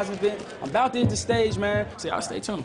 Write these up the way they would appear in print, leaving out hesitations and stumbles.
event. I'm about to hit the stage, man. So y'all stay tuned.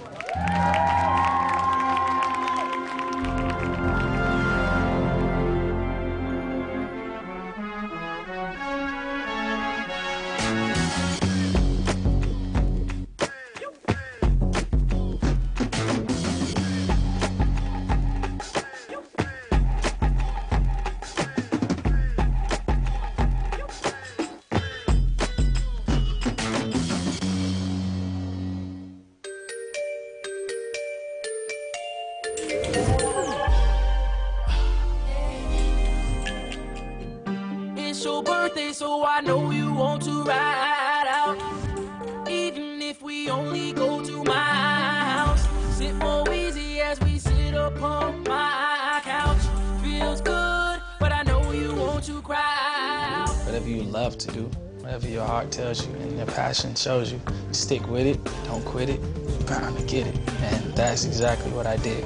It's your birthday, so I know you want to ride out. Even if we only go to my house, sit more easy as we sit upon my couch. Feels good, but I know you want to cry out. Whatever you love to do, whatever your heart tells you and your passion shows you, stick with it, don't quit it, you're bound to get it. And that's exactly what I did.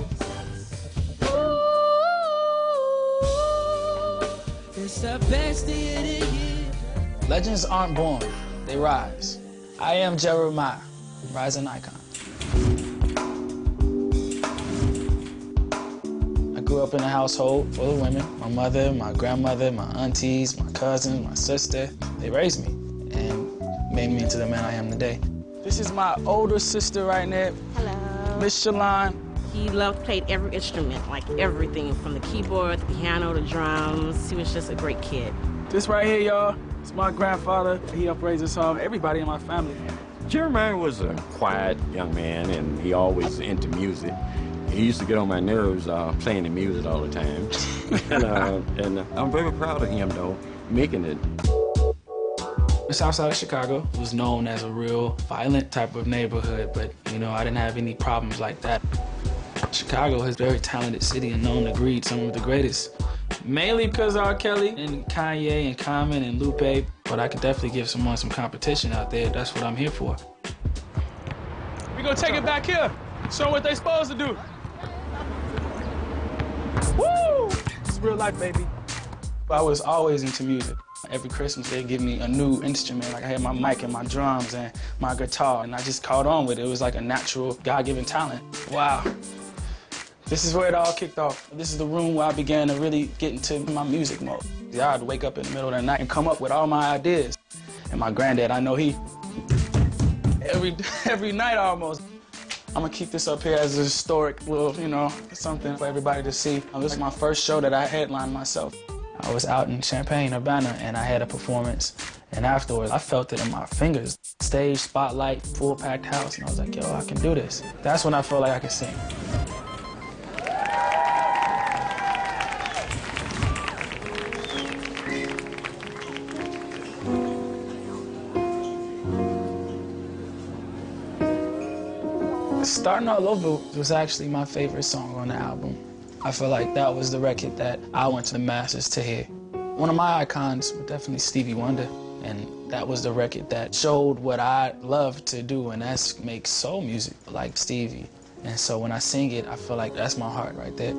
It's the best day of the year. Legends aren't born, they rise. I am Jeremih, rising icon. I grew up in a household full of women. My mother, my grandmother, my aunties, my cousins, my sister. They raised me and made me into the man I am today. This is my older sister right there. Hello. Miss Shalon. He played every instrument, like everything, from the keyboard, the piano, the drums. He was just a great kid. This right here, y'all, it's my grandfather. He helped raise us all, everybody in my family. Jeremiah was a quiet young man, and he always into music. He used to get on my nerves playing the music all the time. and I'm very proud of him, though, making it. The south side of Chicago was known as a real violent type of neighborhood, but, you know, I didn't have any problems like that. Chicago is a very talented city and known to breed some of the greatest. Mainly because of R. Kelly and Kanye and Common and Lupe, but I could definitely give someone some competition out there. That's what I'm here for. We gonna take it back here, show what they supposed to do. Woo! It's real life, baby. I was always into music. Every Christmas, they'd give me a new instrument. Like I had my mic and my drums and my guitar, and I just caught on with it. It was like a natural, God-given talent. Wow. This is where it all kicked off. This is the room where I began to really get into my music mode. I'd wake up in the middle of the night and come up with all my ideas. And my granddad, I know he, every night almost. I'm gonna keep this up here as a historic little, you know, something for everybody to see. This was my first show that I headlined myself. I was out in Champaign, Urbana, and I had a performance. And afterwards, I felt it in my fingers. Stage, spotlight, full packed house. And I was like, yo, I can do this. That's when I felt like I could sing. Starting All Over was actually my favorite song on the album. I feel like that was the record that I went to the masses to hear. One of my icons was definitely Stevie Wonder, and that was the record that showed what I love to do, and that's make soul music like Stevie. And so when I sing it, I feel like that's my heart right there.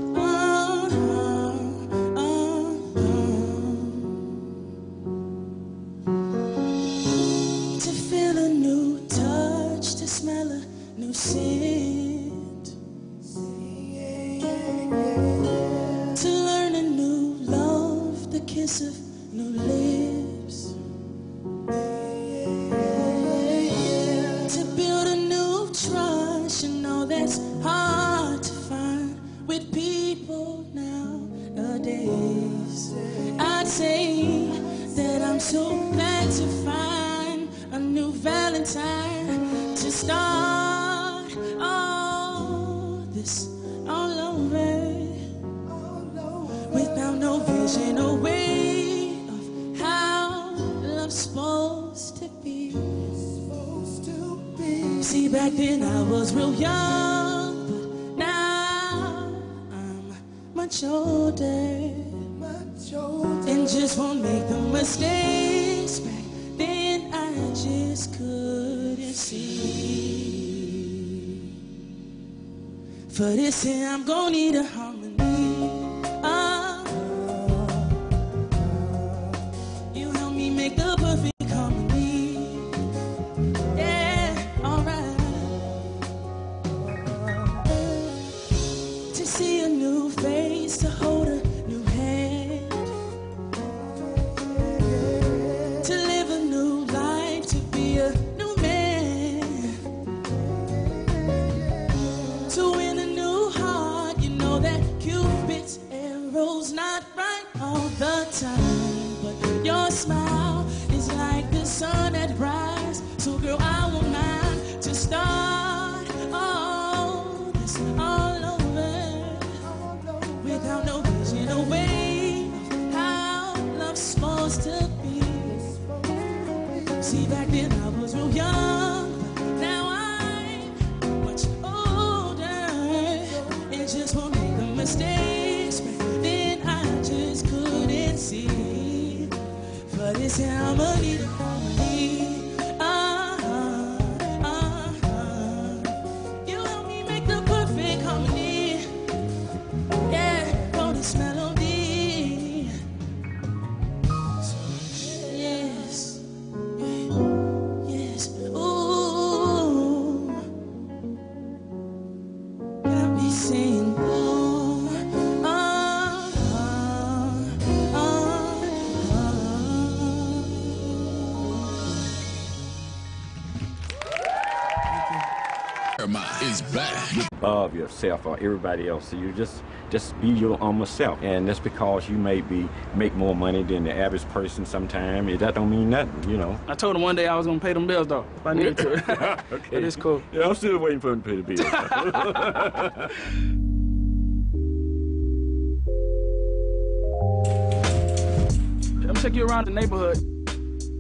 To feel a new touch, to smell a new scent. To learn a new love, the kiss of new lips. To build a new trust, you know that's hard to find with people nowadays. I'd say that I'm so glad to find a new Valentine to start all this all over, without no vision or way of how love's supposed to be. See, back then I was real young, but now I'm much older, and just won't make the mistakes. Back then I just couldn't see. For this here I'm gonna need a harmony. You help me make the perfect harmony. Yeah. I won't mind to start all this all over without no vision away of how love's supposed to be. See, back then I was real young, but now I'm much older and just won't make the mistakes. Back then I just couldn't see, but it's harmony. You help me make the perfect harmony. Yeah, for this melody. Yes, yes, ooh. Let me sing. Jeremih is back. Of yourself or everybody else. So you just be your own self. And that's because you make more money than the average person sometimes. That don't mean nothing, you know. I told him one day I was gonna pay them bills though, if I needed to. Okay. But it's cool. Yeah, I'm still waiting for him to pay the bills. I'm gonna take you around the neighborhood.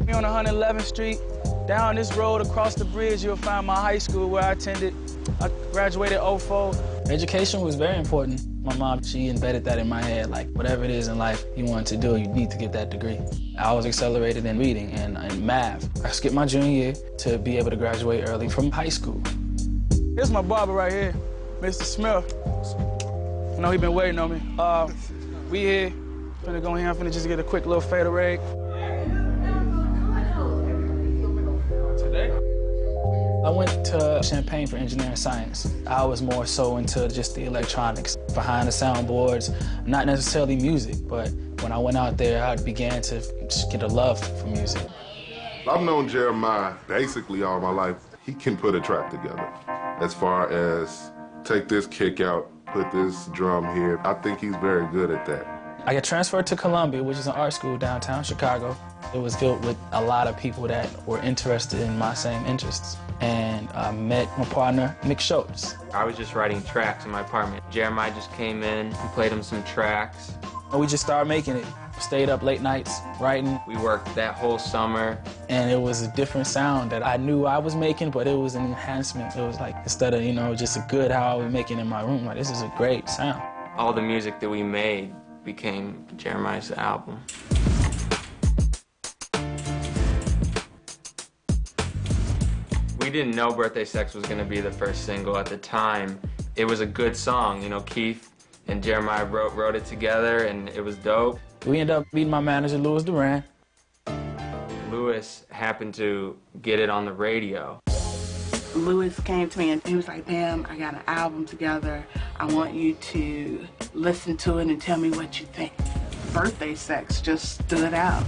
We're on 111th Street. Down this road across the bridge, you'll find my high school where I attended. I graduated '04. Education was very important. My mom, she embedded that in my head, like whatever it is in life you want to do, you need to get that degree. I was accelerated in reading and in math. I skipped my junior year to be able to graduate early from high school. Here's my barber right here, Mr. Smith. I know he been waiting on me. We here, finna go in here, I'm finna just get a quick little fade away. I went to Champaign for engineering science. I was more so into just the electronics, behind the soundboards, not necessarily music, but when I went out there, I began to just get a love for music. I've known Jeremih basically all my life. He can put a track together. As far as take this kick out, put this drum here, I think he's very good at that. I got transferred to Columbia, which is an art school downtown Chicago. It was filled with a lot of people that were interested in my same interests. And I met my partner, Nick Schultz. I was just writing tracks in my apartment. Jeremih just came in and played him some tracks. And we just started making it. Stayed up late nights writing. We worked that whole summer. And it was a different sound that I knew I was making, but it was an enhancement. It was like, instead of, just a good how I was making in my room, like, this is a great sound. All the music that we made became Jeremih's album. We didn't know Birthday Sex was going to be the first single at the time. It was a good song, Keith and Jeremih wrote it together, and it was dope. We ended up meeting my manager, Louis Duran. Louis happened to get it on the radio. Louis came to me and he was like, "Pam, I got an album together. I want you to listen to it and tell me what you think." Birthday Sex just stood out.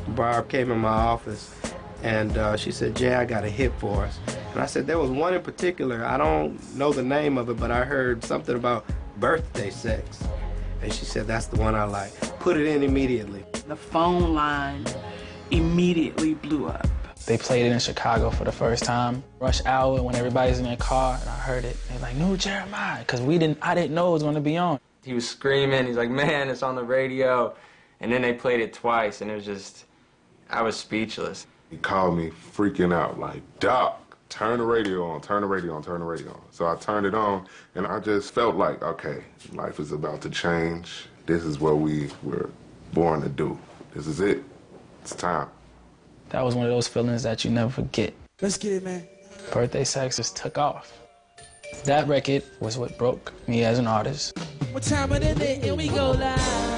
Barb came in my office and she said, "Jay, I got a hit for us." And I said, there was one in particular. I don't know the name of it, but I heard something about birthday sex. And she said, "That's the one I like. Put it in immediately." The phone line immediately blew up. They played it in Chicago for the first time. Rush hour when everybody's in their car, and I heard it. They're like, "New Jeremih," because I didn't know it was going to be on. He was screaming. He's like, "Man, it's on the radio." And then they played it twice, and it was just, I was speechless. He called me freaking out like, "Doc, turn the radio on, turn the radio on, turn the radio on." So I turned it on, and I just felt like, okay, life is about to change. This is what we were born to do. This is it. It's time. That was one of those feelings that you never forget. Let's get it, man. Birthday Sex just took off. That record was what broke me as an artist. What time of the day? Here we go live.